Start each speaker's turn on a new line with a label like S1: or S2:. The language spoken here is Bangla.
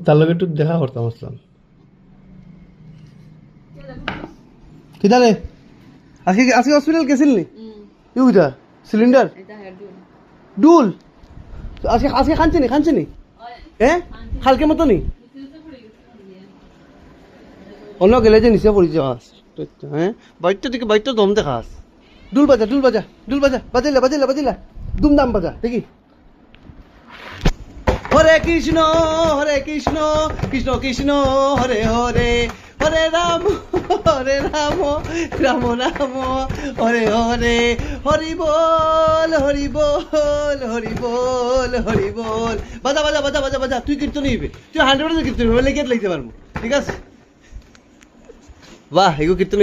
S1: তার লগে একটু দেখা করতাম আসলাম কিতা রে আজকে আজকে হসপিটাল গেছিল নি ইউটা সিলিন্ডার ডুল আজকে আজকে খানছে নি হ্যাঁ কালকে মতো নি অন্য গেলে যে নিচে পড়ি যাওয়াস হ্যাঁ বাইরটা দিকে বাইরটা দম দেখাস ডুল বাজা বাজিলা দুমদাম বাজা দেখি হরে কৃষ্ণ কৃষ্ণ কৃষ্ণ হরে হরে হরে রাম রাম রাম হরে হরে হরি বল বাজা তুই কীর্তন নিবি তুই 100% কীর্তন লেগে লাগতে পারবো ঠিক আছে বাহ এগো কীর্তন